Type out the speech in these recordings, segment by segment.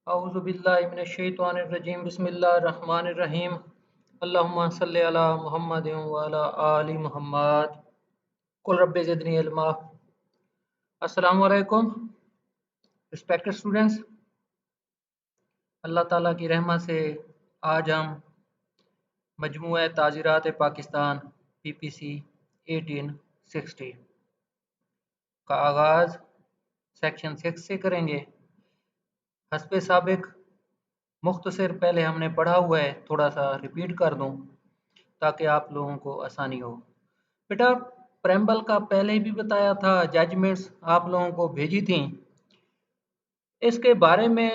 औज़ुबिल्लाहिमिनश्शैतानिर्रजीम बिस्मिल्लाहिर्रहमानिर्रहीम अल्लाहुम्मा सल्लि अला मुहम्मदिन व अला आलि मुहम्मद कुल रब्बि ज़िदनी इल्मा। अस्सलामु अलैकुम रिस्पेक्टेड स्टूडेंट्स। अल्लाह ताला की रहमत से आज हम मजमूआ ताज़ीरात पाकिस्तान PPC 1860 का आगाज़ सेक्शन 6 से करेंगे। हस्बे साबिक मुख्तसर पहले हमने पढ़ा हुआ है, थोड़ा सा रिपीट कर दूं ताकि आप लोगों को आसानी हो। बेटा, प्रेम्बल का पहले भी बताया था, जजमेंट्स आप लोगों को भेजी थी। इसके बारे में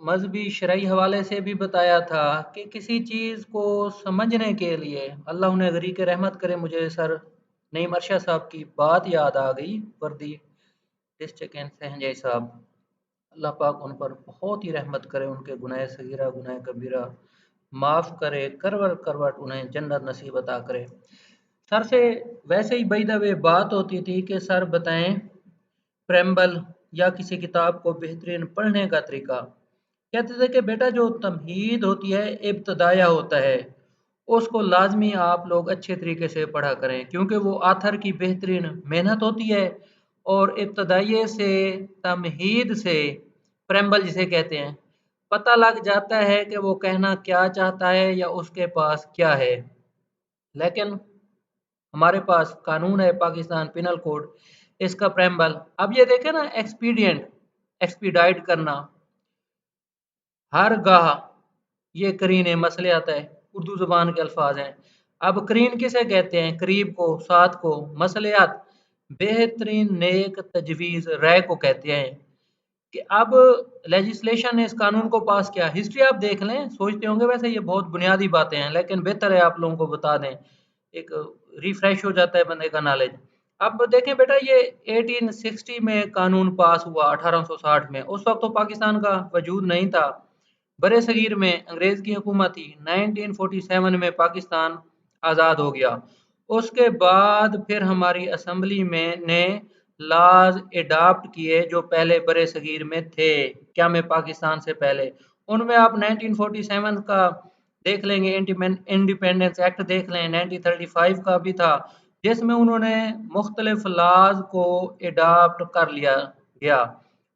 मजहबी शरई हवाले से भी बताया था कि किसी चीज़ को समझने के लिए, अल्लाह उन्हें गरीक रहमत करे, मुझे सर नईम अरशद साहब की बात याद आ गई, वर्दी डिस्ट्रिक्ट एंड सहंजई साहब, अल्लाह पाक उन पर बहुत ही रहमत करे, उनके गुनाह सगीरा गुनाह कबीरा माफ़ करे, करवट करवट उन्हें जन्नत नसीब अता करे। सर से वैसे ही बाय द वे बात होती थी कि सर बताएं प्रेम्बल या किसी किताब को बेहतरीन पढ़ने का तरीका। कहते थे कि बेटा, जो तमहीद होती है, इब्तदाया होता है, उसको लाजमी आप लोग अच्छे तरीके से पढ़ा करें, क्योंकि वो आथर की बेहतरीन मेहनत होती है। और इब्तदाइये से, तमहीद से, प्रेम्बल जिसे कहते हैं, पता लग जाता है कि वो कहना क्या चाहता है या उसके पास क्या है। लेकिन हमारे पास कानून है, पाकिस्तान पिनल कोड, इसका प्रेम्बल, अब ये देखें ना, एक्सपीडियंट, एक्सपीडाइट करना, हर गाह, ये करीन मसले आता है, उर्दू ज़ुबान के अल्फाज हैं। अब करीन किसे कहते हैं? करीब को, साथ को, मसलियात, बेहतरीन नेक तजवीज़ राय को कहते हैं। कि अब लेजिस्लेशन ने इस कानून को पास किया। हिस्ट्री आप देख लें, सोचते होंगे वैसे ये बहुत बुनियादी बातें हैं, लेकिन बेहतर है आप लोगों को बता दें, एक रिफ्रेश हो जाता है बंदे का नॉलेज। अब देखें बेटा, ये 1860 में कानून पास हुआ, 1860 में। उस वक्त तो पाकिस्तान का वजूद नहीं था, बड़े सगीर में अंग्रेज़ की हुकूमत थी। 1947 में पाकिस्तान आज़ाद हो गया। उसके बाद फिर हमारी असम्बली में ने लाज एडाप्ट किए जो पहले बड़े सगीर में थे, क्या में पाकिस्तान से पहले। उनमें आप 1947 का देख लेंगे, इंडिपेंडेंस एक्ट देख लें, 1935 का भी था, जिसमें उन्होंने मुख्तलिफ लाज को एडाप्ट कर लिया गया।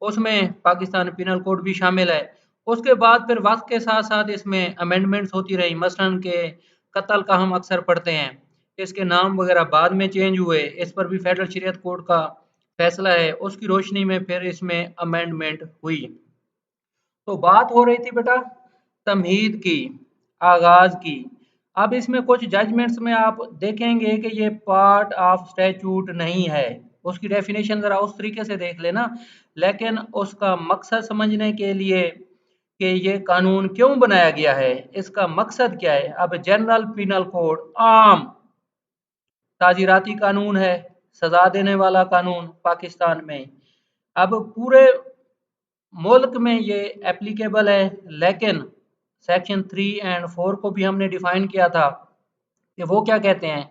उसमें पाकिस्तान पिनल कोड भी शामिल है। उसके बाद फिर वक्त के साथ साथ इसमें अमेंडमेंट्स होती रही, मसलन के कत्ल का हम अक्सर पढ़ते हैं, इसके नाम वगैरह बाद में चेंज हुए, इस पर भी फेडरल शरीयत कोड का फैसला है, उसकी रोशनी में फिर इसमें अमेंडमेंट हुई। तो बात हो रही थी बेटा तमहीद की, आगाज की। अब इसमें कुछ जजमेंट्स में आप देखेंगे कि ये पार्ट ऑफ स्टैट्यूट नहीं है, उसकी डेफिनेशन जरा उस तरीके से देख लेना। लेकिन उसका मकसद समझने के लिए कि ये कानून क्यों बनाया गया है, इसका मकसद क्या है। अब जनरल पिनल कोड आम ताजीराती कानून है, सजा देने वाला कानून पाकिस्तान में। अब पूरे मुल्क में ये एप्लीकेबल है, लेकिन सेक्शन 3 एंड 4 को भी हमने डिफाइन किया था कि वो क्या कहते हैं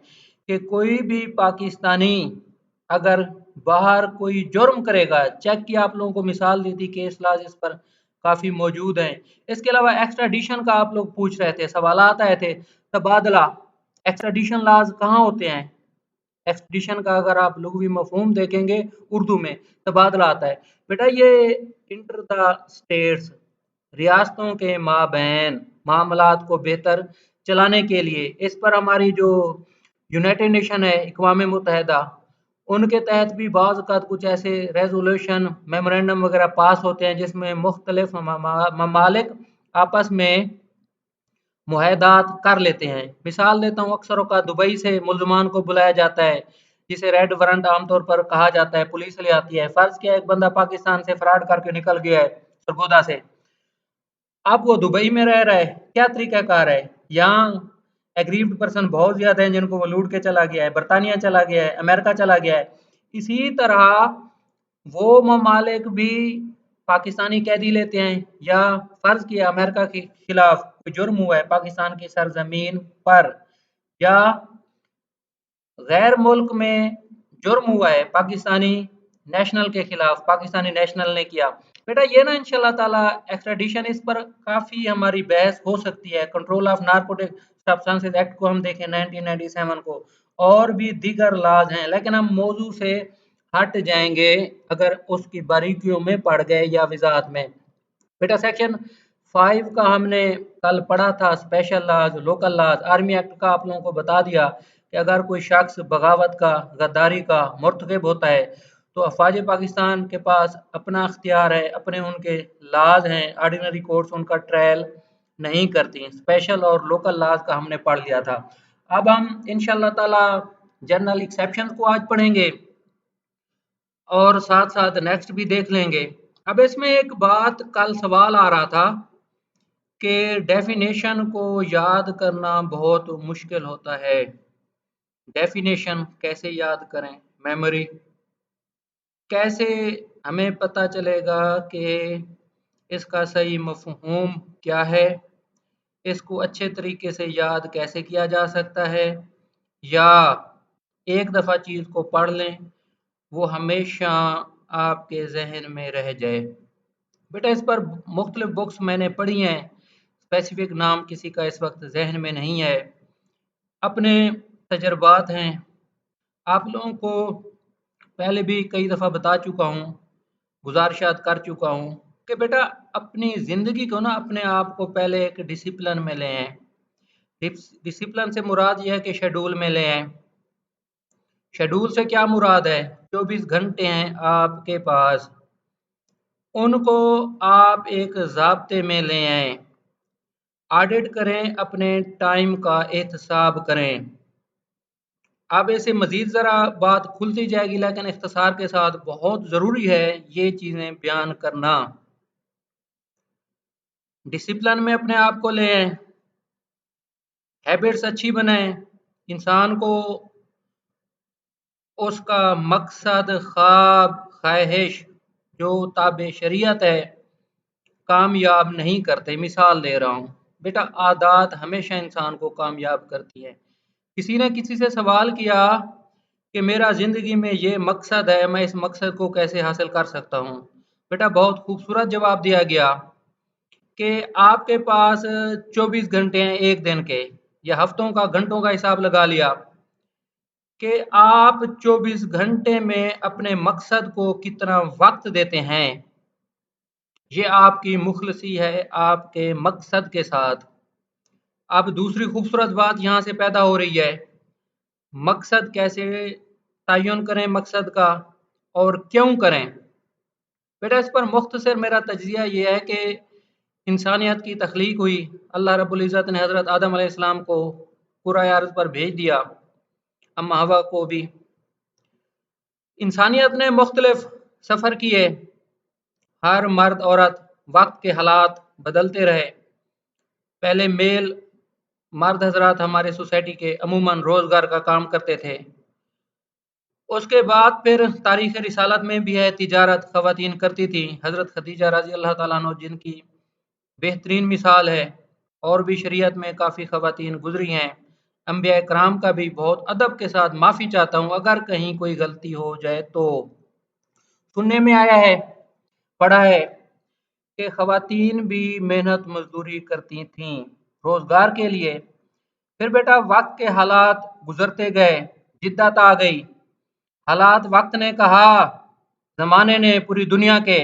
कि कोई भी पाकिस्तानी अगर बाहर कोई जुर्म करेगा, चेक की आप लोगों को मिसाल दी थी, केस लाज इस पर काफ़ी मौजूद हैं। इसके अलावा एक्स्ट्राडिशन का आप लोग पूछ रहे थे, सवाल आए थे, तबादला, एक्स्ट्राडिशन लाज कहाँ होते हैं? एक्सपीडिशन का अगर आप लुग़वी मफ़हूम देखेंगे उर्दू में, तबादला आता है। बेटा, ये इंटर द स्टेट्स, रियासतों के माबैन मामलात को बेहतर चलाने के लिए, इस पर हमारी जो यूनाइटेड नेशन है, अक़वाम मुत्तहिदा, उनके तहत भी बाज़ औक़ात कुछ ऐसे रेज़ोल्यूशन, मेमोरेंडम वगैरह पास होते हैं जिसमें मुख्तलिफ ममालिक आपस में मुआहदात कर लेते हैं। मिसाल देता हूँ, अक्सर औक़ात दुबई से मुल्ज़मान को बुलाया जाता है, जिसे रेड वारंट आमतौर पर कहा जाता है, पुलिस ले आती है। फ़र्ज़ किया एक बंदा पाकिस्तान से फ्रॉड करके निकल गया है सरगोदा से, अब वो दुबई में रह रहा है, क्या तरीक़ाकार है? यहाँ एग्रीव्ड पर्सन बहुत ज़्यादा हैं जिनको वो लूट के चला गया है, बरतानिया चला गया है, अमेरिका चला गया है। इसी तरह वो ममालिक भी पाकिस्तानी कैदी लेते हैं, या फ़र्ज़ किया अमेरिका के खिलाफ कोई जुर्म हुआ है पाकिस्तान की सरजमीन पर, या गैर मुल्क में जुर्म हुआ है, पाकिस्तानी नेशनल के खिलाफ, पाकिस्तानी नेशनल ने किया। बेटा ये ना इंशाल्लाह ताला एक्स्ट्राडिशन, इस पर काफ़ी हमारी बहस हो सकती है। Control of narcotic substances act को हम देखें 1997 को, और भी दीगर लॉज हैं, लेकिन हम मौजू से हट जाएंगे अगर उसकी बारीकियों में पड़ गए या वजाहत में। बेटा सेक्शन 5 का हमने कल पढ़ा था, special laws, local laws. Army act का आप लोगों को बता दिया कि अगर कोई शख्स बगावत का, गद्दारी का मुर्तकिब होता है तो अफवाज पाकिस्तान के पास अपना अख्तियार है, अपने उनके लॉज हैं, ऑर्डिनरी कोर्ट्स उनका ट्रायल नहीं करती। स्पेशल और लोकल लॉज का हमने पढ़ लिया था। अब हम इंशाल्लाह ताला जनरल एक्सेप्शन को आज पढ़ेंगे और साथ साथ नेक्स्ट भी देख लेंगे। अब इसमें एक बात, कल सवाल आ रहा था कि डेफिनेशन को याद करना बहुत मुश्किल होता है। डेफिनेशन कैसे याद करें, मेमोरी कैसे, हमें पता चलेगा कि इसका सही मफ़हूम क्या है, इसको अच्छे तरीके से याद कैसे किया जा सकता है, या एक दफ़ा चीज़ को पढ़ लें वो हमेशा आपके जहन में रह जाए। बेटा इस पर मुख्तलिफ बुक्स मैंने पढ़ी हैं, स्पेसिफिक नाम किसी का इस वक्त जहन में नहीं है, अपने तजर्बात हैं। आप लोगों को पहले भी कई दफ़ा बता चुका हूँ, गुजारिशात कर चुका हूँ कि बेटा अपनी ज़िंदगी को ना, अपने आप को पहले एक डिसिप्लिन में ले आएं। डिसिप्लिन से मुराद यह है कि शेड्यूल में ले आएं। शेड्यूल से क्या मुराद है? 24 घंटे हैं आपके पास, उनको आप एक ज़ाब्ते में ले आएं। ऑडिट करें, अपने टाइम का एहतसाब करें। अब ऐसे मज़ीद ज़रा बात खुलती जाएगी, लेकिन इख्तिसार के साथ बहुत ज़रूरी है ये चीज़ें बयान करना। डिसिप्लिन में अपने आप को ले आएं, हैबिट्स अच्छी बनाएं, इंसान को उसका मकसद, ख्वाब, ख्वाहिश जो ताबे शरीयत है कामयाब नहीं करते। मिसाल दे रहा हूँ बेटा, आदत हमेशा इंसान को कामयाब करती है। किसी ने किसी से सवाल किया कि मेरा ज़िंदगी में ये मकसद है, मैं इस मकसद को कैसे हासिल कर सकता हूँ? बेटा बहुत खूबसूरत जवाब दिया गया कि आपके पास 24 घंटे हैं एक दिन के, या हफ्तों का, घंटों का हिसाब लगा लिया कि आप 24 घंटे में अपने मकसद को कितना वक्त देते हैं। ये आपकी मुखलसी है आपके मकसद के साथ। अब दूसरी खूबसूरत बात यहाँ से पैदा हो रही है, मकसद कैसे तयन करें मकसद का, और क्यों करें? बेटा इस पर मुख्तसर मेरा तज्ज़िया ये है कि इंसानियत की तख्लीक हुई, अल्लाह रब्बुल इज़्ज़त ने हज़रत आदम अलैहिस्सलाम को कुराए अर्ज़ पर भेज दिया, अम्मा हवा को भी। इंसानियत ने मुख्तलिफ सफ़र किए, हर मर्द औरत, वक्त के हालात बदलते रहे। पहले मेल मर्द हजरात हमारे सोसाइटी के अमूमन रोज़गार का काम करते थे। उसके बाद फिर तारीख़ रिसालत में भी है, तिजारत ख़वातीन करती थी। हज़रत खदीजा रज़ी अल्लाह ताला अन्हा जिनकी बेहतरीन मिसाल है, और भी शरीयत में काफ़ी ख़वातीन गुजरी हैं। अंबिया कराम का भी बहुत अदब के साथ माफ़ी चाहता हूँ अगर कहीं कोई गलती हो जाए तो। सुनने में आया है, पढ़ा है कि ख़वातीन भी मेहनत मजदूरी करती थीं रोज़गार के लिए। फिर बेटा वक्त के हालात गुजरते गए, जिद्दत आ गई, हालात, वक्त ने कहा, ज़माने ने, पूरी दुनिया के,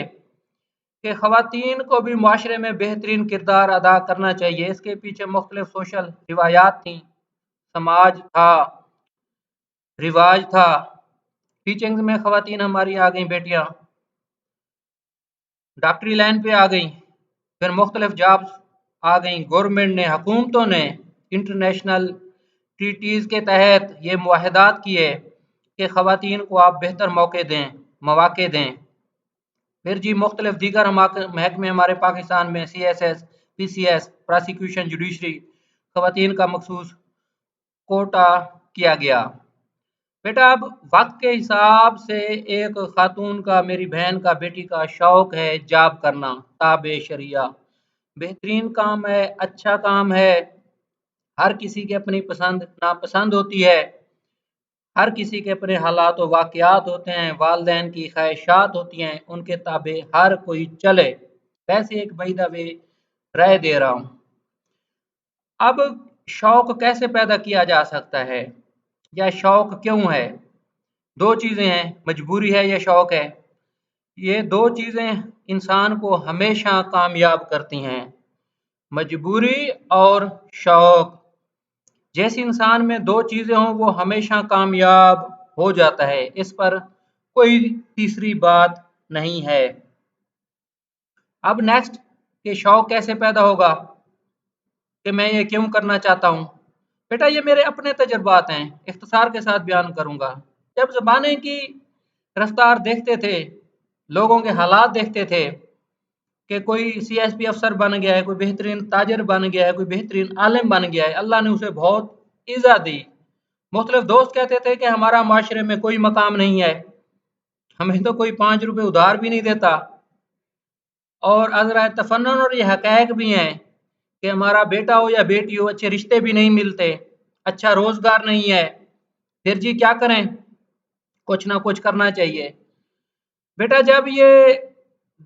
कि ख़वातीन को भी माशरे में बेहतरीन किरदार अदा करना चाहिए। इसके पीछे मुख्तलिफ सोशल रिवायात थी, समाज था, रिवाज था। टीचिंग्स में ख़वातीन हमारी आ गई बेटियाँ, डॉक्टरी लाइन पे आ गई, फिर मुख्तलिफ जॉब्स आ गई। गवर्नमेंट ने, हुकूमतों ने इंटरनेशनल ट्रीटीज़ के तहत ये मुआहदात किए कि ख़वातीन को आप बेहतर मौके दें, मौक़े दें। फिर जी मुख्तलिफ दीगर महकमे हमारे पाकिस्तान में, CSS, PCS, प्रोसिक्यूशन, जुडिशरी, ख़वातीन का मखसूस कोटा किया गया। बेटा अब वक्त के हिसाब से एक खातून का, मेरी बहन का, बेटी का शौक है जॉब करना ताबे शरिया। बेहतरीन काम है, अच्छा काम है, हर किसी की अपनी पसंद नापसंद होती है। हर किसी के अपने हालात और वाक़यात होते हैं, वालिदैन की ख्वाहिशात होती हैं, उनके ताबे हर कोई चले। वैसे एक बाय द वे राय दे रहा हूँ। अब शौक कैसे पैदा किया जा सकता है या शौक क्यों है? दो चीज़ें हैं, मजबूरी है या शौक है। ये दो चीज़ें इंसान को हमेशा कामयाब करती हैं, मजबूरी और शौक। जैसे इंसान में दो चीज़ें हों वो हमेशा कामयाब हो जाता है, इस पर कोई तीसरी बात नहीं है। अब नेक्स्ट कि शौक कैसे पैदा होगा, कि मैं ये क्यों करना चाहता हूँ। बेटा ये मेरे अपने तजुर्बात हैं, इख्तिसार के साथ बयान करूँगा। जब ज़माने की रफ्तार देखते थे, लोगों के हालात देखते थे कि कोई सीएसपी अफसर बन गया है, कोई बेहतरीन ताजिर बन गया है, कोई बेहतरीन आलिम बन गया है, अल्लाह ने उसे बहुत इज़्ज़त दी। मुख्तलिफ दोस्त कहते थे कि हमारा माशरे में कोई मकाम नहीं है, हमें तो कोई 5 रुपए उधार भी नहीं देता। और अज़रा तफन्नुन और ये हक़ाइक़ भी हैं कि हमारा बेटा हो या बेटी हो, अच्छे रिश्ते भी नहीं मिलते, अच्छा रोज़गार नहीं है। फिर जी क्या करें, कुछ ना कुछ करना चाहिए। बेटा जब ये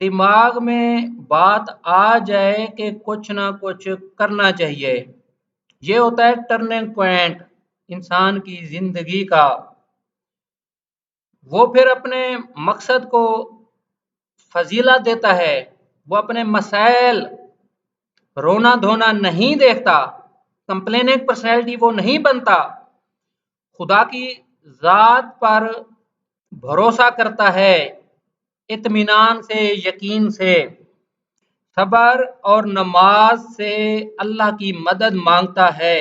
दिमाग में बात आ जाए कि कुछ ना कुछ करना चाहिए, ये होता है टर्निंग पॉइंट इंसान की ज़िंदगी का। वो फिर अपने मकसद को फजीलत देता है, वो अपने मसाइल रोना धोना नहीं देखता, कंप्लेनिंग पर्सनैलिटी वो नहीं बनता, खुदा की ज़ात पर भरोसा करता है, इत्मीनान से, यकीन से, सब्र और नमाज से अल्लाह की मदद मांगता है।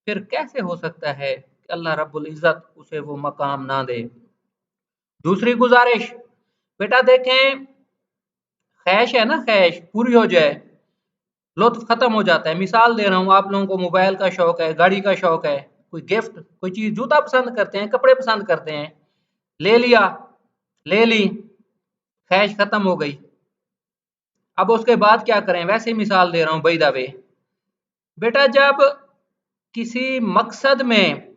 फिर कैसे हो सकता है कि अल्लाह रब्बुल इज़्ज़त उसे वो मकाम ना दे। दूसरी गुजारिश, बेटा देखें, ख्वाहिश है ना, ख्वाहिश पूरी हो जाए, लुत्फ खत्म हो जाता है। मिसाल दे रहा हूँ, आप लोगों को मोबाइल का शौक है, गाड़ी का शौक है, कोई गिफ्ट, कोई चीज़, जूता पसंद करते हैं, कपड़े पसंद करते हैं, ले लिया, ले ली, ख्वाहिश खत्म हो गई। अब उसके बाद क्या करें, वैसे ही मिसाल दे रहा हूँ बाय द वे। बेटा जब किसी मकसद में,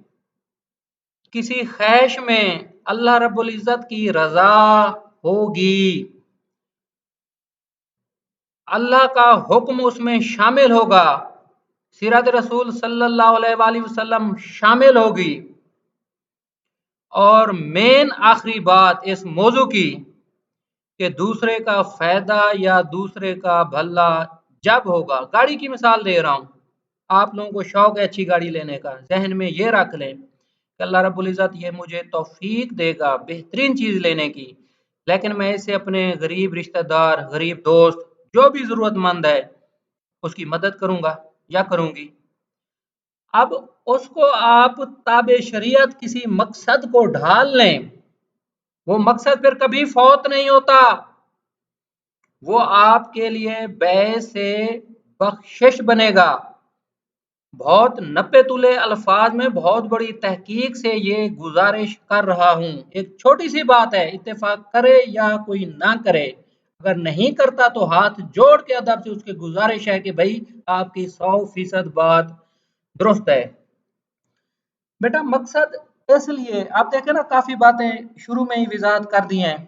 किसी ख्वाहिश में अल्लाह रब्बुल इज़्ज़त की रज़ा होगी, अल्लाह का हुक्म उसमें शामिल होगा, सीरत रसूल सल्लल्लाहु अलैहि वसल्लम शामिल होगी, और मेन आखिरी बात इस मौजू की कि दूसरे का फायदा या दूसरे का भला जब होगा। गाड़ी की मिसाल दे रहा हूँ, आप लोगों को शौक है अच्छी गाड़ी लेने का, जहन में ये रख लें कि अल्लाह रब्बुल इज़्ज़त ये मुझे तौफीक देगा बेहतरीन चीज़ लेने की, लेकिन मैं इसे अपने गरीब रिश्तेदार, गरीब दोस्त, जो भी ज़रूरतमंद है उसकी मदद करूँगा या करूँगी। अब उसको आप ताबे शरीयत किसी मकसद को ढाल लें, वो मकसद फिर कभी फौत नहीं होता, वो आपके लिए बै से बख्शिश बनेगा। बहुत नपे तुले अल्फाज में बहुत बड़ी तहकीक से ये गुजारिश कर रहा हूँ। एक छोटी सी बात है, इत्तेफाक करे या कोई ना करे, अगर नहीं करता तो हाथ जोड़ के अदब से उसकी गुजारिश है कि भाई आपकी 100% बात दुरुस्त है। बेटा मकसद इसलिए आप देखें ना, काफी बातें शुरू में ही वजाहत कर दी हैं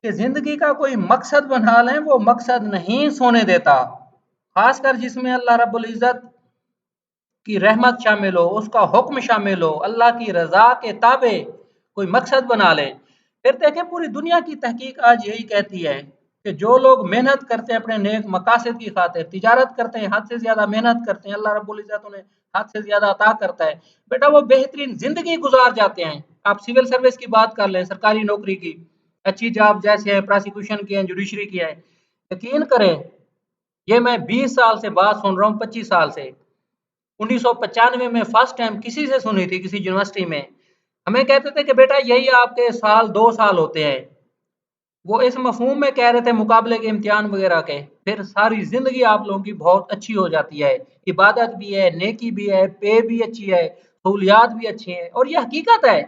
कि जिंदगी का कोई मकसद बना लें, वो मकसद नहीं सोने देता, खासकर जिसमें अल्लाह रब्बुल इज़्ज़त की रहमत शामिल हो, उसका हुक्म शामिल हो, अल्लाह की रजा के ताबे कोई मकसद बना ले। फिर देखें पूरी दुनिया की तहकीक आज यही कहती है कि जो लोग मेहनत करते हैं अपने नेक मकासद की खातिर, तिजारत करते हैं, हद से ज्यादा मेहनत करते हैं, अल्लाह रब्बुल इज़्ज़त उन्हें हद से ज्यादा अता करता है, बेटा वो बेहतरीन जिंदगी गुजार जाते हैं। आप सिविल सर्विस की बात कर लें, सरकारी नौकरी की, अच्छी जॉब जैसे है, प्रोसिक्यूशन की है, जुडिशरी की है, यकीन करें, ये मैं 20 साल से बात सुन रहा हूँ, 25 साल से। 1995 में फर्स्ट टाइम किसी से सुनी थी, किसी यूनिवर्सिटी में, हमें कहते थे कि बेटा यही आपके साल 2 साल होते हैं, वो इस मफहूम में कह रहे थे मुकाबले के इम्तिहान वगैरह के, फिर सारी जिंदगी आप लोगों की बहुत अच्छी हो जाती है, इबादत भी है, नेकी भी है, पे भी अच्छी है, सहूलियात भी अच्छी है। और ये हकीकत है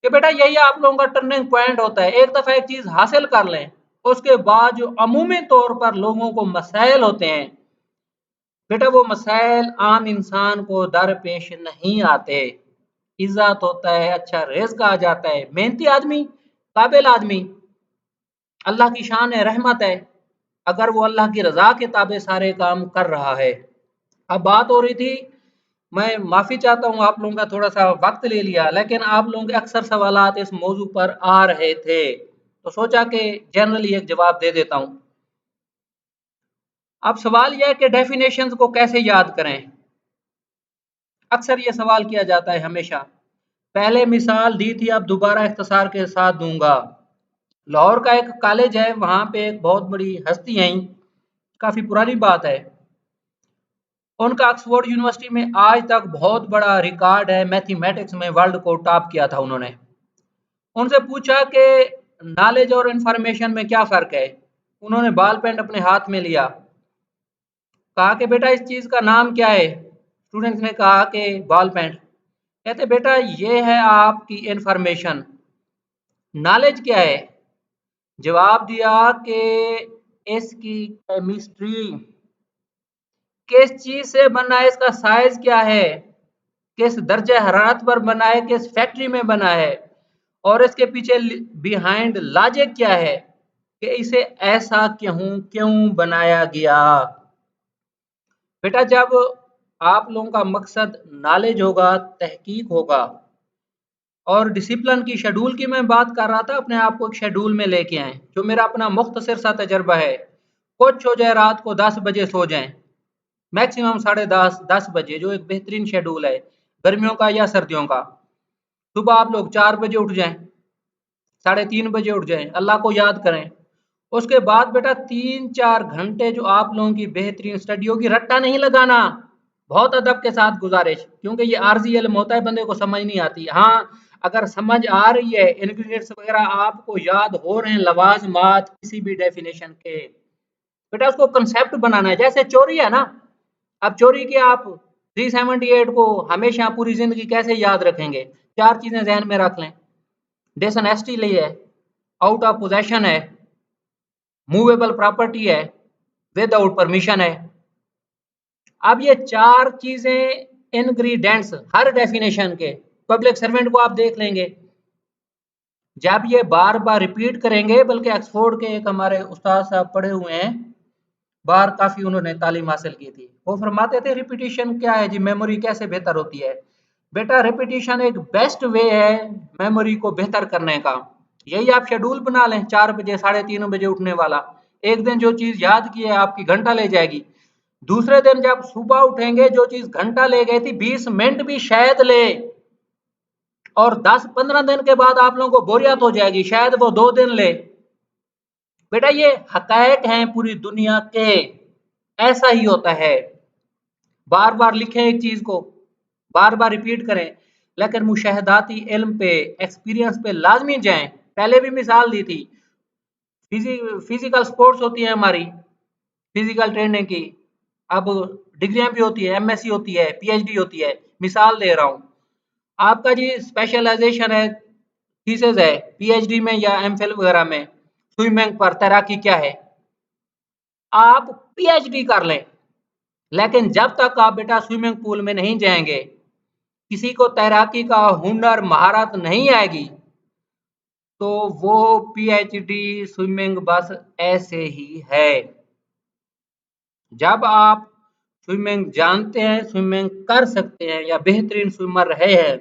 कि बेटा यही आप लोगों का टर्निंग पॉइंट होता है। एक दफा एक चीज हासिल कर लें, उसके बाद जो अमूमी तौर पर लोगों को मसाइल होते हैं, बेटा वो मसाइल आम इंसान को दरपेश नहीं आते। इज्जत होता है, अच्छा रिज़्क आ जाता है। मेहनती आदमी, काबिल आदमी, अल्लाह की शान है, रहमत है, अगर वो अल्लाह की रज़ा के ताबे सारे काम कर रहा है। अब बात हो रही थी, मैं माफ़ी चाहता हूँ आप लोगों का थोड़ा सा वक्त ले लिया, लेकिन आप लोगों के अक्सर सवालात इस मौजू पर आ रहे थे, तो सोचा कि जनरली एक जवाब दे देता हूँ। अब सवाल यह है कि डेफिनेशंस को कैसे याद करें। अक्सर ये सवाल किया जाता है हमेशा। पहले मिसाल दी थी, अब दोबारा इख्तिसार के साथ दूंगा। लाहौर का एक कॉलेज है, वहाँ पे एक बहुत बड़ी हस्ती हैं, काफ़ी पुरानी बात है, उनका ऑक्सफोर्ड यूनिवर्सिटी में आज तक बहुत बड़ा रिकॉर्ड है, मैथमेटिक्स में वर्ल्ड को टॉप किया था उन्होंने। उनसे पूछा कि नॉलेज और इंफॉर्मेशन में क्या फ़र्क है। उन्होंने बॉल पेन अपने हाथ में लिया, कहा कि बेटा इस चीज़ का नाम क्या है। स्टूडेंट्स ने कहा कि बॉल पेन। कहते बेटा ये है आपकी इंफॉर्मेशन। नॉलेज क्या है? जवाब दिया कि इसकी केमिस्ट्री, किस चीज से बना है, इसका साइज क्या है, किस दर्जे हरारत पर बना है, किस फैक्ट्री में बना है, और इसके पीछे बिहाइंड लॉजिक क्या है कि इसे ऐसा क्यों क्यों बनाया गया। बेटा जब आप लोगों का मकसद नॉलेज होगा, तहकीक होगा, और डिसिप्लिन की शेड्यूल की मैं बात कर रहा था, अपने आप को एक शेड्यूल में लेके आए, जो मेरा अपना मुख्तसर सा तजर्बा है। कुछ हो जाए रात को 10 बजे सो जाएं, मैक्सिमम 10:30 बजे, जो एक बेहतरीन शेड्यूल है गर्मियों का या सर्दियों का। सुबह आप लोग 4 बजे उठ जाएं, 3:30 बजे उठ जाएं, अल्लाह को याद करें। उसके बाद बेटा 3-4 घंटे जो आप लोगों की बेहतरीन स्टडी होगी, रट्टा नहीं लगाना, बहुत अदब के साथ गुजारिश, क्योंकि ये आर्जी इल्म होता है, बंदे को समझ नहीं आती। हाँ, अगर समझ आ रही है, इंग्रीडिएंट्स वगैरह आपको याद हो रहे हैं, लवाजमात किसी भी डेफिनेशन के, बेटा उसको कंसेप्ट बनाना है। जैसे चोरी है ना, अब चोरी के आप 378 को हमेशा पूरी जिंदगी कैसे याद रखेंगे? 4 चीजें जहन में रख लें। डिसऑनेस्टी ली है, आउट ऑफ पोजेशन है, मूवेबल प्रॉपर्टी है, विदाउट परमिशन है। अब ये 4 चीजें इंग्रेडिएंट्स हर डेफिनेशन के, पब्लिक सर्वेंट को आप देख लेंगे, जब ये बार बार रिपीट करेंगे, बल्कि ऑक्सफोर्ड के एक हमारे उस्ताद साहब पढ़े हुए हैं, बाहर काफी उन्होंने तालीम हासिल की थी, वो फरमाते थे रिपीटिशन क्या है जी, मेमोरी कैसे बेहतर होती है। बेटा रिपीटिशन एक बेस्ट वे है मेमोरी को बेहतर करने का। यही आप शेड्यूल बना लें, 4 बजे 3:30 बजे उठने वाला। एक दिन जो चीज याद की है आपकी घंटा ले जाएगी, दूसरे दिन जब सुबह उठेंगे जो चीज घंटा ले गई थी 20 मिनट भी शायद ले, और 10-15 दिन के बाद आप लोगों को बोरियत हो जाएगी, शायद वो 2 दिन ले। बेटा ये हकायक हैं पूरी दुनिया के, ऐसा ही होता है। बार बार लिखें एक चीज को, बार बार रिपीट करें, लेकिन मुशाहदाती इल्म पे, एक्सपीरियंस पे लाजमी जाएं। पहले भी मिसाल दी थी, फिजिकल स्पोर्ट्स होती है हमारी, फिजिकल ट्रेनिंग की, अब डिग्रियां भी होती है, एमएससी होती है, पीएचडी होती है। मिसाल दे रहा हूँ, आपका जी स्पेशलाइजेशन है, थीसिस है पीएचडी में या एमफिल वगैरह में, स्विमिंग पर, तैराकी क्या है, आप पीएचडी कर लें, लेकिन जब तक आप बेटा स्विमिंग पूल में नहीं जाएंगे, किसी को तैराकी का हुनर महारत नहीं आएगी, तो वो पीएचडी स्विमिंग बस ऐसे ही है। जब आप स्विमिंग जानते हैं, स्विमिंग कर सकते हैं, या बेहतरीन स्विमर रहे हैं,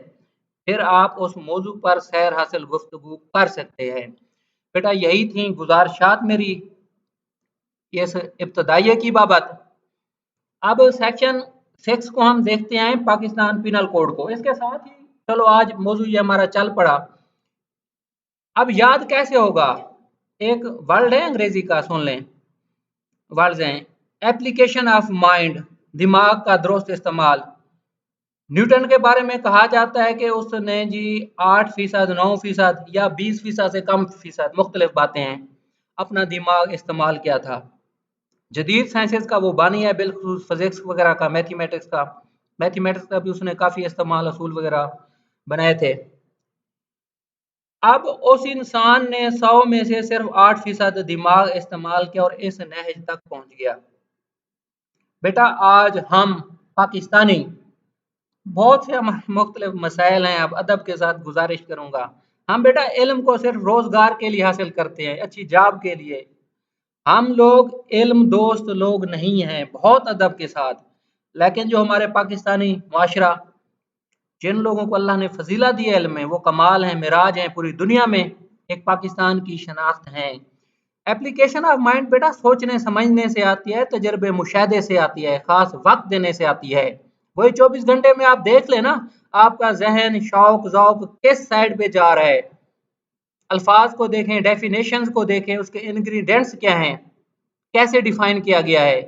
फिर आप उस मौजू पर सैर हासिल गुफ्तगू कर सकते हैं। बेटा यही थी गुजारिशात मेरी इस इब्तदाइये की बाबत। अब सेक्शन 6 को हम देखते हैं, पाकिस्तान पिनल कोड को। इसके साथ ही चलो आज मौजू ये हमारा चल पड़ा। अब याद कैसे होगा? एक वर्ड है अंग्रेजी का, सुन लें, वर्ड्स हैं, एप्लीकेशन ऑफ माइंड, दिमाग का दुरुस्त इस्तेमाल। न्यूटन के बारे में कहा जाता है कि उसने जी 8%, 9% या 20% से कम फीसद, मुख्तलिफ बातें हैं, अपना दिमाग इस्तेमाल किया था। जदीद साइंसेस का वो बानी है, बिल्कुल फिजिक्स वगैरह का, मैथमेटिक्स का भी उसने काफ़ी इस्तेमाल, असूल वगैरह बनाए थे। अब उस इंसान ने 100 में से सिर्फ 8% दिमाग इस्तेमाल किया और इस नहज तक पहुंच गया। बेटा आज हम पाकिस्तानी बहुत से हमारे मुख्तलिफ मसाइल हैं। अब अदब के साथ गुजारिश करूंगा। हम बेटा इल्म को सिर्फ रोजगार के लिए हासिल करते हैं, अच्छी जॉब के लिए। हम लोग इल्म दोस्त लोग नहीं हैं, बहुत अदब के साथ। लेकिन जो हमारे पाकिस्तानी माशरा, जिन लोगों को अल्लाह ने फजीला दी है इल्म में, वो कमाल हैं, मिराज हैं, पूरी दुनिया में एक पाकिस्तान की शनाख्त हैं। एप्लीकेशन ऑफ माइंड बेटा सोचने समझने से आती है, तजर्बे मुशाहदे से आती है, खास वक्त देने से आती है। वही 24 घंटे में आप देख लेना, आपका जहन शौक जौक किस साइड पे जा रहा है। अल्फाज को देखें, डेफिनेशंस को देखें, उसके इंग्रेडिएंट्स क्या हैं, कैसे डिफाइन किया गया है।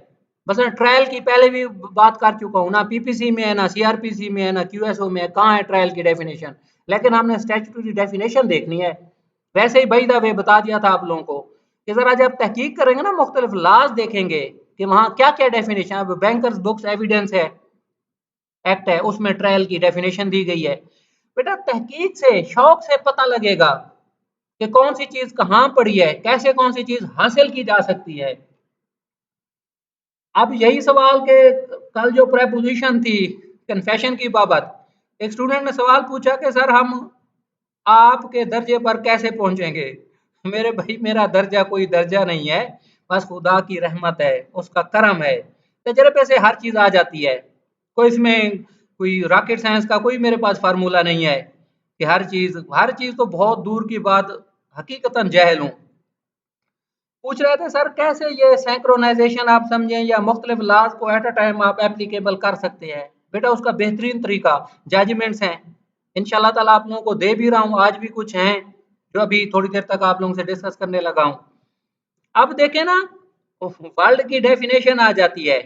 बस ट्रायल की पहले भी बात कर चुका हूँ ना, पीपीसी में है ना, सीआरपीसी में है ना, क्यूएसओ में है, कहाँ है ट्रायल की डेफिनेशन। लेकिन हमने स्टैट्यूटरी डेफिनेशन देखनी है। वैसे ही बाय द वे बता दिया था आप लोगों को कि जरा जब तहकीक करेंगे ना, मुख्तलिफ लॉज देखेंगे कि वहाँ क्या क्या डेफिनेशन। अब बैंकर्स बुक्स एविडेंस है, एक्ट है, उसमें ट्रायल की डेफिनेशन दी गई है। बेटा तहकीक से, शौक से पता लगेगा कि कौन सी चीज कहाँ पड़ी है, कैसे कौन सी चीज हासिल की जा सकती है। अब यही सवाल के कल जो प्रेपोजिशन थी कन्फेशन की बाबत, एक स्टूडेंट ने सवाल पूछा कि सर हम आपके दर्जे पर कैसे पहुंचेंगे। मेरे भाई मेरा दर्जा कोई दर्जा नहीं है, बस खुदा की रहमत है, उसका करम है। तजर्बे से हर चीज आ जाती है। कोई इसमें कोई रॉकेट साइंस का कोई मेरे पास फार्मूला नहीं है कि हर चीज तो बहुत दूर की बात, हकीकतन जाहिल हूँ। पूछ रहे थे सर कैसे ये सैंक्रोनाइजेशन आप समझें या मुख्तलिफ लॉज को एट अ टाइम आप एप्लीकेबल कर सकते हैं। बेटा उसका बेहतरीन तरीका जजमेंट्स हैं। इंशाल्लाह ताला आप लोगों को दे भी रहा हूँ, आज भी कुछ हैं जो अभी थोड़ी देर तक आप लोगों से डिस्कस करने लगा हूँ। अब देखें ना, वर्ल्ड की डेफिनेशन आ जाती है।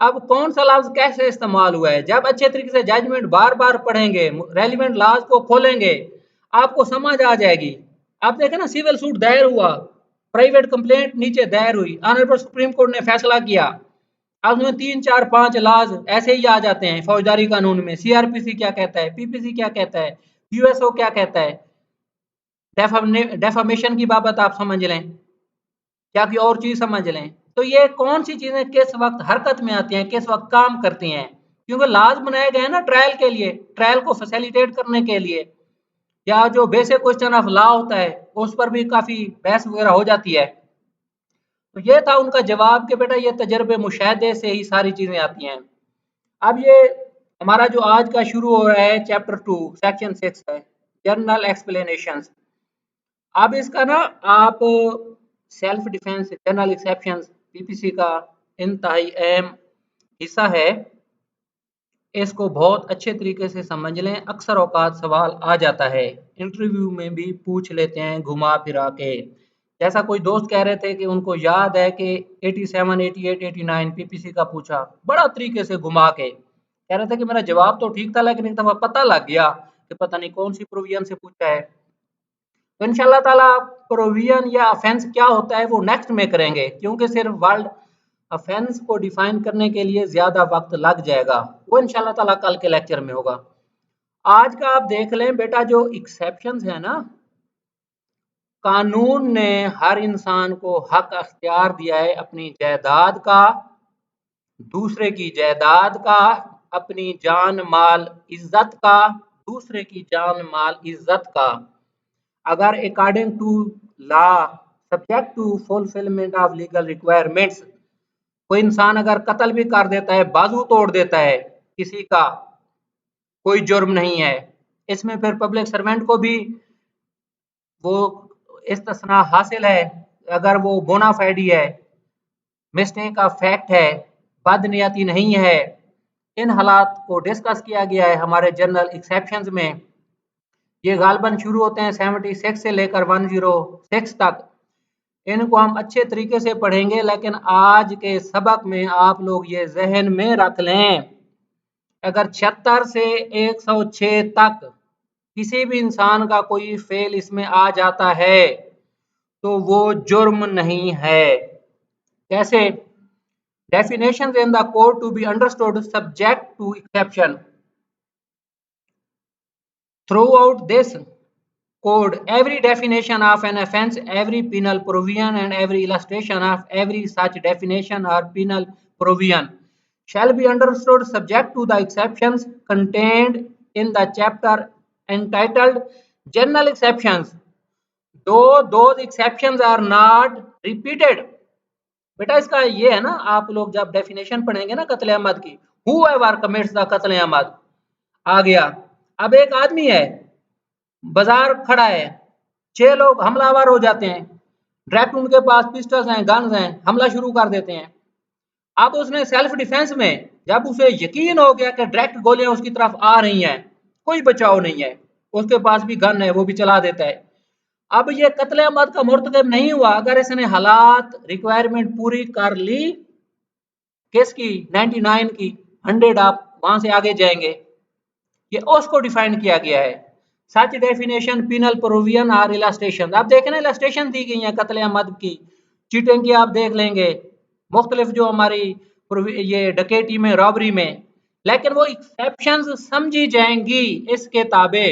अब कौन सा लफ्ज कैसे इस्तेमाल हुआ है, जब अच्छे तरीके से जजमेंट बार बार पढ़ेंगे, रेलिवेंट लॉज को खोलेंगे, आपको समझ आ जाएगी। आप देखें ना, सिविल सूट दायर हुआ, प्राइवेट कंप्लेंट नीचे दायर हुई, ऑनरेबल सुप्रीम कोर्ट ने फैसला किया। अब उसमें 3 4 5 लॉज ऐसे ही आ जाते हैं फौजदारी कानून में। सीआरपीसी क्या कहता है, पीपीसी क्या कहता है, यूएसओ क्या कहता है, डेफामेशन की बाबत आप समझ लें, क्या की और चीज समझ लें। तो ये कौन सी चीजें किस वक्त हरकत में आती हैं, किस वक्त काम करती हैं, क्योंकि लाज बनाए गए हैं ना ट्रायल के लिए, ट्रायल को फैसिलिटेट करने के लिए। या जो बेसिक क्वेश्चन ऑफ लॉ होता है उस पर भी काफी बहस वगैरह हो जाती है। तो ये था उनका जवाब कि बेटा ये तजर्बे मुशाहदे से ही सारी चीजें आती हैं। अब ये हमारा जो आज का शुरू हो रहा है चैप्टर 2 सेक्शन 6 है, जनरल एक्सप्लेनेशंस। अब इसका ना आप self defence general exceptions PPC का इंतहाई अहम हिस्सा है। इसको बहुत अच्छे तरीके से समझ लें, अक्सर औकात सवाल आ जाता है, इंटरव्यू में भी पूछ लेते हैं घुमा फिरा के। जैसा कोई दोस्त कह रहे थे कि उनको याद है कि 87 88 89 पीपीसी का पूछा बड़ा तरीके से घुमा के, कह रहे थे कि मेरा जवाब तो ठीक था लेकिन एक दफा पता लग गया कि पता नहीं कौन सी प्रोविजन से पूछा है। तो इंशाल्लाह ताला प्रोविजन या ऑफेंस क्या होता है वो नेक्स्ट में करेंगे, क्योंकि सिर्फ वर्ल्ड ऑफेंस को डिफाइन करने के लिए ज्यादा वक्त लग जाएगा। वो इंशाल्लाह ताला कल के लेक्चर में होगा। आज का आप देख लें बेटा, जो एक्सेप्शंस है ना, कानून ने हर इंसान को हक अख्तियार दिया है अपनी जायदाद का, दूसरे की जायदाद का, अपनी जान माल इज्जत का, दूसरे की जान माल इज्जत का, अगर according to law, subject to fulfilment of legal requirements. कोई इंसान अगर कत्ल भी कर देता है, बाजू तोड़ देता है किसी का, कोई जुर्म नहीं है इसमें, फिर पब्लिक सर्वेंट को भी वो इस्तिस्ना हासिल है अगर वो बोनाफाइडी है, मिस्टेक ऑफ फैक्ट है, बदनियती नहीं है। इन हालात को डिस्कस किया गया है हमारे जनरल एक्सेप्शंस में। ये गालबन शुरू होते हैं 76 से लेकर 106 तक। इनको हम अच्छे तरीके से पढ़ेंगे, लेकिन आज के सबक में आप लोग ये जहन में रख लें, अगर 76 से 106 तक किसी भी इंसान का कोई फेल इसमें आ जाता है तो वो जुर्म नहीं है। कैसे? Definitions in the code to be understood subject to exception. Throughout this code, every definition of an offense, every penal provision, and every illustration of every such definition or penal provision shall be understood subject to the exceptions contained in the chapter entitled General Exceptions, though those exceptions are not repeated. बेटा इसका ये है ना, आप लोग जब definition पढ़ेंगे ना कत्ले अहमद की, whoever commits the कत्ले अहमद आ गया। अब एक आदमी है, बाजार खड़ा है, 6 लोग हमलावर हो जाते हैं, डायरेक्ट उनके पास पिस्टल्स हैं, गन्स हैं, हमला शुरू कर देते हैं। अब उसने सेल्फ डिफेंस में, जब उसे यकीन हो गया कि डायरेक्ट गोलियां उसकी तरफ आ रही हैं, कोई बचाव नहीं है, उसके पास भी गन है, वो भी चला देता है। अब ये कत्ले अहमद का मुर्तकब नहीं हुआ अगर इसने हालात रिक्वायरमेंट पूरी कर ली, किसकी 99 की, 100 आप वहां से आगे जाएंगे, ये उसको डिफाइन किया गया है। सच डेफिनेशन पिनल प्रोविजन और इलास्ट्रेशन, आप देखें ना इलास्ट्रेशन दी गई है कत्ले अहमद की, चीटिंग की आप देख लेंगे, मुख्तलिफ जो हमारी ये डकैती में, रॉबरी में, लेकिन वो एक्सेप्शंस समझी जाएंगी इसके ताबे।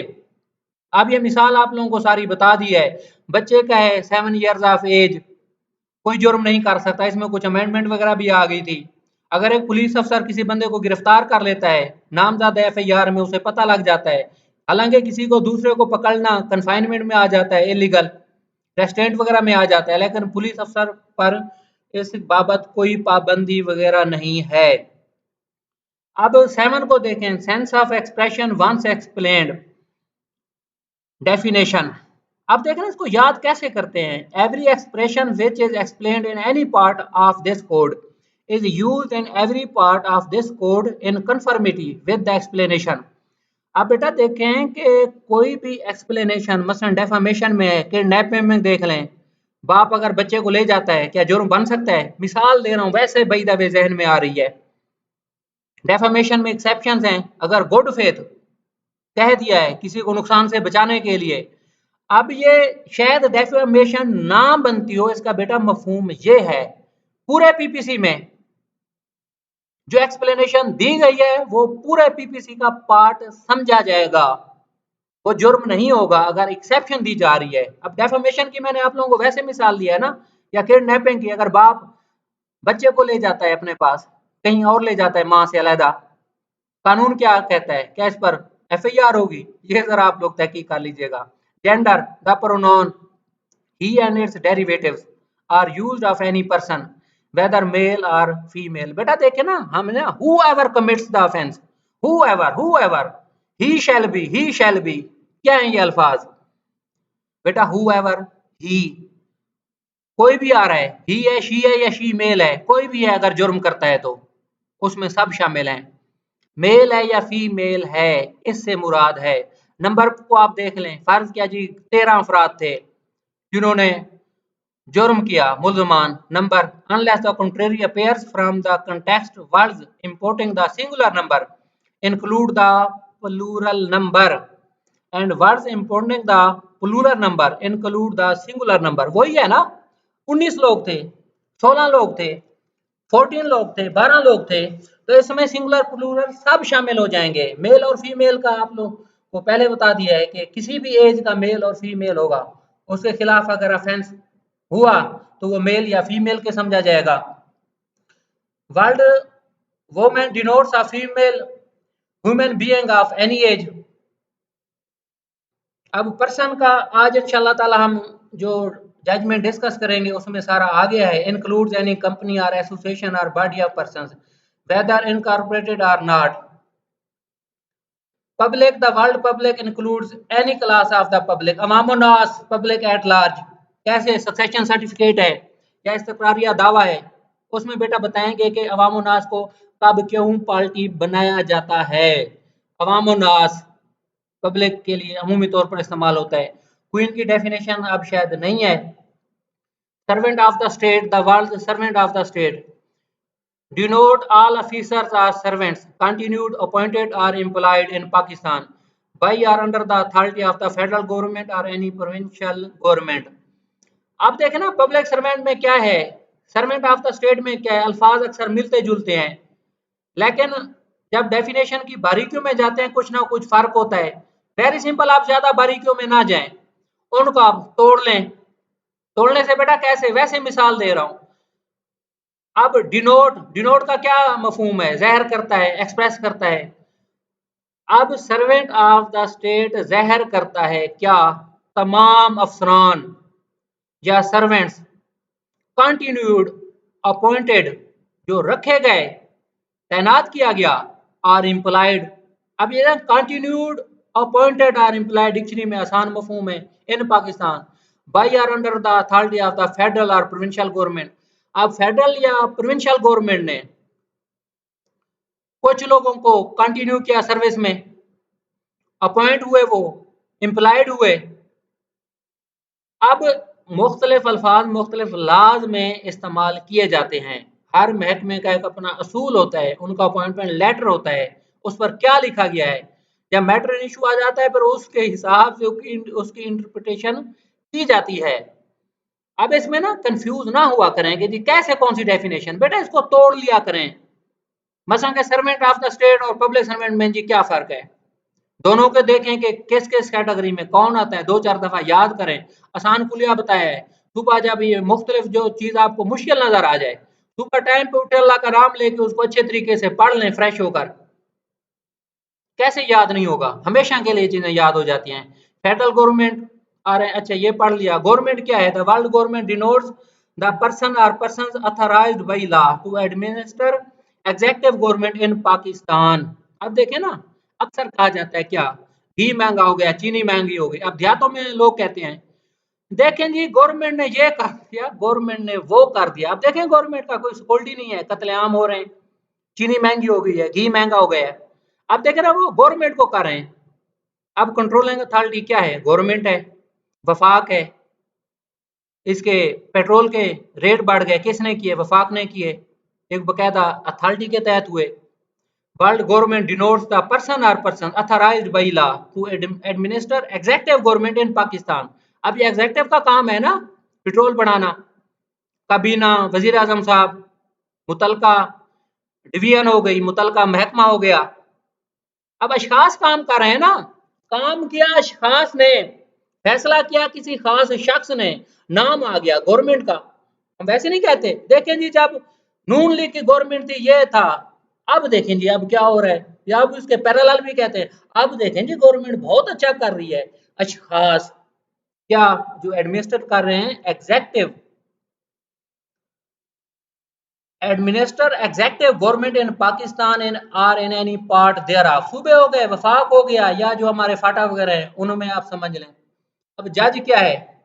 अब ये मिसाल आप लोगों को सारी बता दी है, बच्चे का है 7 ईयर्स ऑफ एज, कोई जुर्म नहीं कर सकता, इसमें कुछ अमेंडमेंट वगैरह भी आ गई थी। अगर एक पुलिस अफसर किसी बंदे को गिरफ्तार कर लेता है, नामजद एफआईआर में उसे पता लग जाता है, हालांकि किसी को दूसरे को पकड़ना कन्फाइनमेंट में आ जाता है, इलीगल रेस्टोरेंट वगैरह में आ जाता है, लेकिन पुलिस अफसर पर इस बाबत कोई पाबंदी वगैरह नहीं है। अब 7 को देखें, sense of expression once explained definition. अब देखें इसको याद कैसे करते हैं। Every expression which is explained in any part of this code is used in every part of this code in conformity with the explanation। अब बेटा देखें कि कोई भी एक्सप्लेनेशन, मसलन डेफामेशन में है, किडनैपिंग में देख लें, बाप अगर बच्चे को ले जाता है, क्या जुर्म बन सकता है? मिसाल दे रहा हूं, वैसे बेदावे जहन में आ रही है। डेफामेशन में एक्सेप्शंस हैं, अगर गुड फेथ कह दिया है किसी को नुकसान से बचाने के लिए, अब ये शायद डेफामेशन ना बनती हो, इसका बेटा मफहूम ये है, पूरे पीपीसी में जो एक्सप्लेनेशन दी गई है वो पूरे पीपीसी का पार्ट समझा जाएगा, वो जुर्म नहीं होगा अगर एक्सेप्शन दी जा रही है। अब डेफामेशन की मैंने आप लोगों को वैसे मिसाल दिया है ना, या किडनैपिंग की, अगर बाप बच्चे को ले जाता है अपने पास, कहीं और ले जाता है मां से अलहदा, कानून क्या कहता है, क्या इस पर एफआईआर होगी? ये जरा आप लोग तहकीक कर लीजिएगा। Gender, the pronoun he and its derivatives are used of any person whether male or female। बेटा देखे ना हमने, whoever commits the offense, whoever he shall be, क्या है ये अल्फाज बेटा? whoever, he, कोई भी आ रहा है, ही है, शी है या शी मेल है, कोई भी है अगर जुर्म करता है तो उसमें सब शामिल हैं। मेल है या फीमेल है, इससे मुराद है। नंबर को आप देख लें, फर्ज किया जी 13 अफराद थे जिन्होंने जुर्म किया, मुल्जमान। Number, unless the contrary appears from the context, words importing the singular number include the plural number and words importing the plural number include the singular number। वही है ना, 19 लोग थे, 16 लोग थे, 14 लोग थे, 12 लोग थे, तो इसमें सिंगुलर प्लूरल सब शामिल हो जाएंगे। मेल और फीमेल का आप लोग को पहले बता दिया है कि किसी भी एज का मेल और फीमेल होगा, उसके खिलाफ अगर ऑफेंस हुआ तो वो मेल या फीमेल के समझा जाएगा। Word women denotes a female human being of any as. अब पर्सन का आज इंशाल्लाह ताला हम जो जजमेंट डिस्कस करेंगे उसमें सारा आ गया है। इंक्लूड्स एनी कंपनी और एसोसिएशन और body of persons whether incorporated और not. Public, the word public includes any class of the public. अवामुन्नास, पब्लिक एट लार्ज। कैसे सक्सेशन सर्टिफिकेट है या इस्तकरारिया दावा है, उसमें बेटा बताएंगे कि अवामुन्नास को कब क्यों पार्टी बनाया जाता है। अवामुन्नास पब्लिक के लिए अमूमी तौर पर इस्तेमाल होता है। क्वीन की डेफिनेशन अब शायद नहीं है। Servant of the state, the world servant of the state denote all officers or servants continued, appointed or employed in Pakistan by or under the authority of the federal government or any provincial government। अब देखें ना public servant में क्या है, servant of the state में क्या है, अल्फाज अक्सर मिलते जुलते हैं, लेकिन जब डेफिनेशन की बारीकियों में जाते हैं कुछ ना कुछ फर्क होता है। वेरी सिंपल, आप ज्यादा बारीकियों में ना जाएं, उनको आप तोड़ लें। तोड़ने से बेटा कैसे, वैसे मिसाल दे रहा हूं। अब डिनोट, डिनोट का क्या मफहूम है? ज़ाहिर करता है, एक्सप्रेस करता है। अब सर्वेंट ऑफ द स्टेट ज़ाहिर करता है क्या? तमाम अफसरान या सर्वेंट्स कंटिन्यूड अपॉइंटेड, जो रखे गए, तैनात किया गया, आर इम्प्लाइड। अब ये continued appointed or implied dictionary में आसान मफहूम है in Pakistan by or under the authority of the federal और प्रोविंशियल गवर्नमेंट। अब फेडरल या प्रोविंशियल गवर्नमेंट ने कुछ लोगों को कंटिन्यू किया सर्विस में, अपॉइंट हुए, वो एम्प्लॉयड हुए। अब मुख्तलिफ अल्फाज मुख्तलिफ लाज में इस्तेमाल किए जाते हैं। हर महकमे का एक अपना असूल होता है, उनका अपॉइंटमेंट लेटर होता है, उस पर क्या लिखा गया है। जब मैटर इशू आ जाता है फिर उसके हिसाब से उसकी इंटरप्रिटेशन की जाती है। अब इसमें ना कंफ्यूज ना हुआ करें कि जी कैसे कौन सी डेफिनेशन, बेटा इसको तोड़ लिया करें। मसलन के सर्वेंट ऑफ द स्टेट और पब्लिक सर्वेंट में जी क्या फर्क है, दोनों को देखें कि किस किस कैटेगरी में कौन आता है, दो चार दफा याद करें। आसान कुलिया बताया है। सुबह जब ये मुख्तलिफ जो चीज आपको मुश्किल नजर आ जाए, सुबह टाइम पे उठे, अल्लाह का नाम लेके उसको अच्छे तरीके से पढ़ लें फ्रेश होकर। कैसे याद नहीं होगा, हमेशा के लिए चीजें याद हो जाती हैं। फेडरल गवर्नमेंट आ रहे हैं, अच्छा ये पढ़ लिया। गवर्नमेंट क्या है? The word government denotes the person और persons authorised by law to administer executive government in Pakistan. अब देखें ना, अक्सर कहा जाता है क्या, घी महंगा हो गया, चीनी महंगी हो गई। अब देहातों में लोग कहते हैं देखें जी गवर्नमेंट ने ये कर दिया, गवर्नमेंट ने वो कर दिया। अब देखें गवर्नमेंट का कोई सिक्योरिटी नहीं है, कत्लेआम हो रहे हैं, चीनी महंगी हो गई है, घी महंगा हो गया है। अब देख रहे हैं वो गवर्नमेंट को कर रहे हैं। अब कंट्रोलिंग अथॉरिटी क्या है? गवर्नमेंट है, वफाक है। इसके पेट्रोल के रेट बढ़ गए, किसने किए? वफाक ने किए, एक बकायदा अथॉरिटी के तहत हुए। Word government denotes the person और person authorised by law to administer executive government in Pakistan. अब ये एग्जीक्यूटिव का काम है ना पेट्रोल बढ़ाना, काबीना, वजीर आजम साहब, मुतलका डिवीजन हो गई, मुतलका महकमा हो गया। अब अशखास काम कर रहे हैं ना, काम किया अशखास ने, फैसला किया किसी खास शख्स ने, नाम आ गया गवर्नमेंट का। हम वैसे नहीं कहते। देखें जी जब नून लीग की गवर्नमेंट थी ये था, अब देखें जी अब क्या हो रहा है, या अब इसके पैरेलल भी कहते हैं। अब देखें जी गवर्नमेंट बहुत अच्छा कर रही है। अशखास क्या जो एडमिनिस्ट्रेट कर रहे हैं, executive administer executive government in Pakistan in or in any part thereof. सूबे हो गए, वफाक हो गया, या जो हमारे फाटा वगैरह है उनमें आप समझ लें। अब जज क्या है,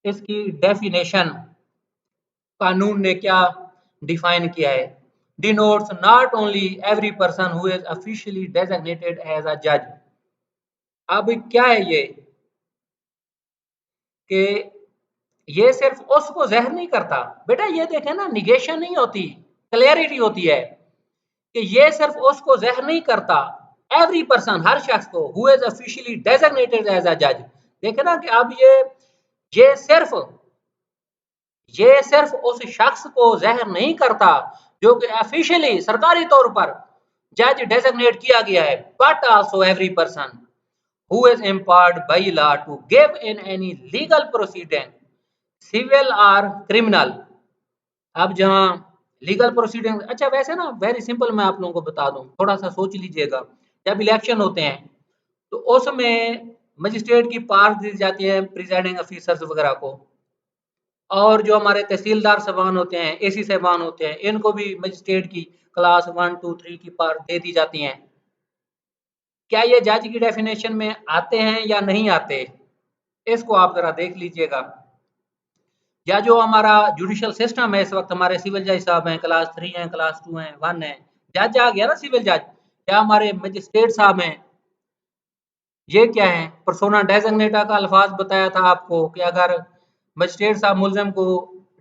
इसकी डेफिनेशन कानून ने क्या डिफाइन किया है? Denotes not only every person who is officially designated as a जज। अब क्या है ये कि ये सिर्फ उसको ज़हर नहीं करता, बेटा ये देखें ना, निगेशन नहीं होती, क्लियरिटी होती है कि ये सिर्फ उसको ज़हर नहीं करता, एवरी पर्सन, हर शख्स को, who is officially designated as a जज। देखे ना कि अब ये सिर्फ उस शख्स को जहर नहीं करता जो कि ऑफिशियली सरकारी तौर पर जज डेजिग्नेट किया गया है, but also every person who is empowered by law to give in any legal proceeding civil or criminal। अब जहां लीगल प्रोसीडिंग, अच्छा वैसे ना वेरी सिंपल मैं आप लोगों को बता दूं, थोड़ा सा सोच लीजिएगा। जब इलेक्शन होते हैं तो उसमें मजिस्ट्रेट की पावर दी जाती है प्रिजाइडिंग ऑफिसर्स वगैरह को, और जो हमारे तहसीलदार साहबान होते हैं, एसी साहबान होते हैं, इनको भी मजिस्ट्रेट की क्लास 1 2 3 की पावर दे दी जाती हैं। क्या ये जज की डेफिनेशन में आते हैं या नहीं आते? इसको आप जरा देख लीजिएगा। या जो हमारा जुडिशियल सिस्टम है इस वक्त, हमारे सिविल जज साहब हैं, क्लास 3 हैं, क्लास 2 हैं, 1 है, जज आ गया ना सिविल जज। या हमारे मजिस्ट्रेट साहब हैं, ये क्या है? पर्सोना डेजिग्नेटा का अल्फाज बताया था आपको कि अगर मजिस्ट्रेट साहब मुलजिम को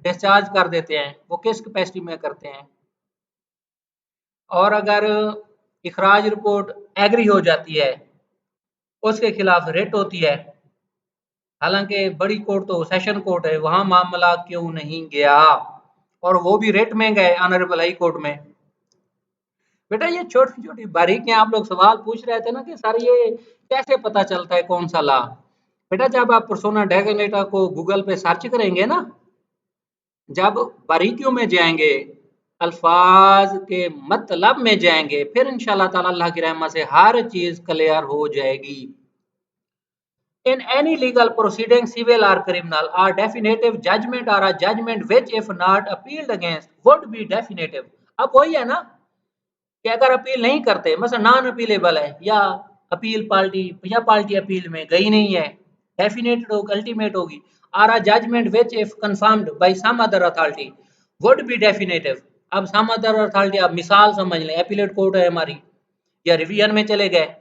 डिस्चार्ज कर देते हैं, वो किस कैपेसिटी में करते हैं, और अगर इखराज रिपोर्ट एग्री हो जाती है उसके खिलाफ रिट होती है। हालांकि बड़ी कोर्ट तो सेशन कोर्ट है, वहां मामला क्यों नहीं गया, और वो भी रिट में गए ऑनरेबल हाई कोर्ट में। बेटा ये छोटी छोटी बारीकियां आप लोग सवाल पूछ रहे थे ना कि सर ये कैसे पता चलता है कौन सा ला। बेटा जब आप पर्सोना डेजिग्नेटा को गूगल पे सर्च करेंगे ना, जब बारीकियों में जाएंगे, अल्फाज के मतलब में जाएंगे, फिर इंशाल्लाह ताला अल्लाह की रहमत से हर चीज क्लियर हो जाएगी। In any legal proceeding, civil or criminal, a definitive judgment or a judgment which, if not appealed against, would be definitive. अब वही है ना कि अगर अपील नहीं करते, मतलब नॉन अपीलेबल है, या अपील पार्टी या पार्टी अपील में गई नहीं है, डेफिनेटेड होगी, अल्टीमेट होगी, और a judgement which if confirmed by some other authority would be definitive. अब सम अदर अथॉरिटी, आप मिसाल समझ लें, एपीलेट कोर्ट है हमारी, या रिवीजन में चले गए,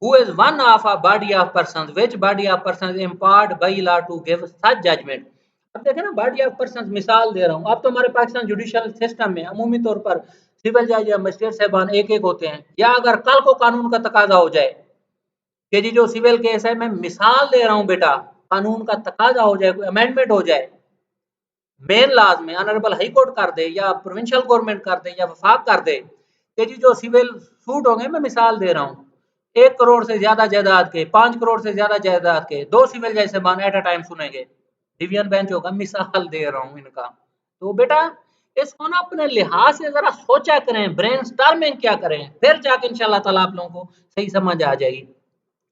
who is one of a body of persons which body of persons empowered by law to give such judgment। अब देखें ना, बॉडी ऑफ पर्सन, मिसाल दे रहा हूँ। अब तो हमारे पाकिस्तान जुडिशियल सिस्टम में अमूमी तौर पर सिविल जज या मजिस्ट्रेट साहबान एक एक होते हैं, या अगर कल को कानून का तकाजा हो जाए कि जी जो सिविल केस है, मैं मिसाल दे रहा हूँ बेटा, कानून का तकाजा हो जाए, कोई अमेंडमेंट हो जाए, मेन लाज में ऑनरेबल हाई कोर्ट कर दे, या प्रोविंशियल गवर्नमेंट कर दे, या वफाक कर दे कि जी जो सिविल सूट होंगे, मैं मिसाल दे रहा हूँ, 1 करोड़ से ज्यादा जायदाद के, 5 करोड़ से ज्यादा जायदाद के, 2 सिविल जज साहबान एट अ टाइम सुनेंगे, डिवीजन बेंच होगा, मिसाल दे रहा हूँ इनका। तो बेटा इसको ना अपने लिहाज से जरा सोचा करें, ब्रेन स्टॉर्मिंग क्या करें, फिर जाके इंशाल्लाह ताला आप लोगों को सही समझ आ जाएगी।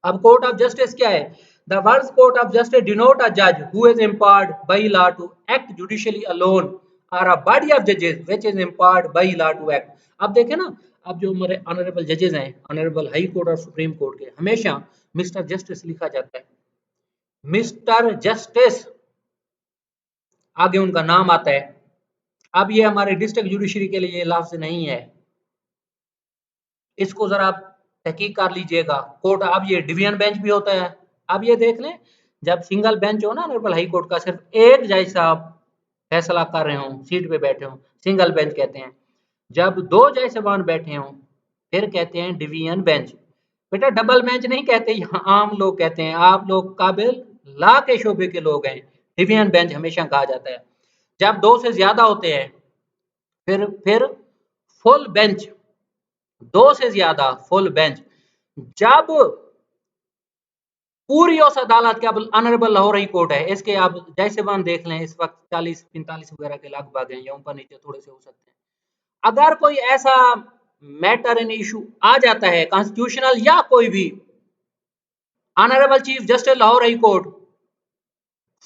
अब कोर्ट ऑफ जस्टिस क्या है? The words court of justice denote a जज who is empowered by law to act judicially alone और अ बॉडी ऑफ जजेस which is empowered by law to act. अब देखें ना, अब जो हमारे ऑनरेबल जजेस हैं, ऑनरेबल हाई कोर्ट और सुप्रीम कोर्ट के, हमेशा मिस्टर जस्टिस लिखा जाता है, मिस्टर जस्टिस आगे उनका नाम आता है। अब ये हमारे डिस्ट्रिक्ट जुडिशरी के लिए ये लफ्ज नहीं है, इसको जरा आप तहकीक कर लीजिएगा। कोर्ट, अब ये डिवीजन बेंच भी होता है। अब ये देख लें, जब सिंगल बेंच हो ना ऑनरेबल हाई कोर्ट का, सिर्फ एक जज साहब फैसला कर रहे हों, सीट पे बैठे हों, सिंगल बेंच कहते हैं। जब 2 जज साहबान बैठे हों, फिर कहते हैं डिवीजन बेंच। बेटा डबल बेंच नहीं कहते, यहाँ आम लोग कहते हैं, आप लोग काबिल ला के शोबे के लोग हैं, डिवीजन बेंच हमेशा कहा जाता है। जब 2 से ज्यादा होते हैं, फिर फुल बेंच, 2 से ज्यादा फुल बेंच। जब पूरी उस अदालत के, अब ऑनरेबल लाहौर हाई कोर्ट है, इसके आप जैसे वन देख लें, इस वक्त 40-45 वगैरह के लगभग हैं, या ऊपर नीचे थोड़े से हो सकते हैं। अगर कोई ऐसा मैटर इन इशू आ जाता है कॉन्स्टिट्यूशनल या कोई भी, honourable chief justice Lahore high court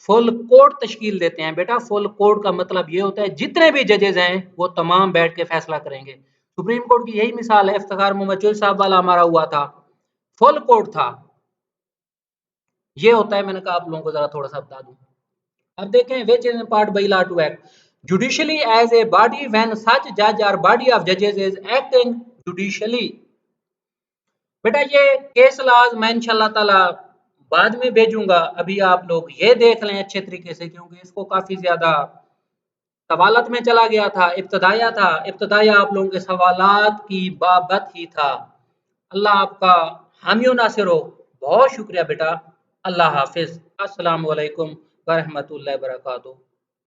full court तश्कील देते हैं। बेटा फुल कोर्ट का मतलब ये होता है जितने भी जजेस हैं वो तमाम बैठ के फैसला करेंगे। सुप्रीम कोर्ट की यही मिसाल है, इफ्तिखार मोहम्मद चोई साहब वाला हमारा हुआ था, फुल कोर्ट था। ये होता है, मैंने कहा आप लोगों को जरा थोड़ा सा बता दूं। अब देखें, which is part by law to act judicially as a body when such जज और बॉडी ऑफ जजेस इज एक्टिंग जुडिशियली। बेटा ये केस लॉज मैं इंशाल्लाह ताला बाद में भेजूंगा, अभी आप लोग ये देख लें अच्छे तरीके से, क्योंकि इसको काफी ज्यादा सवालत में चला गया था, इब्तदाया था, इब्तदाया आप लोगों के सवालात की बाबत ही था। अल्लाह आपका हामी नासिर हो। बहुत शुक्रिया बेटा। अल्लाह हाफिज। अस्सलाम वालेकुम व रहमतुल्लाहि व बरकातुहू।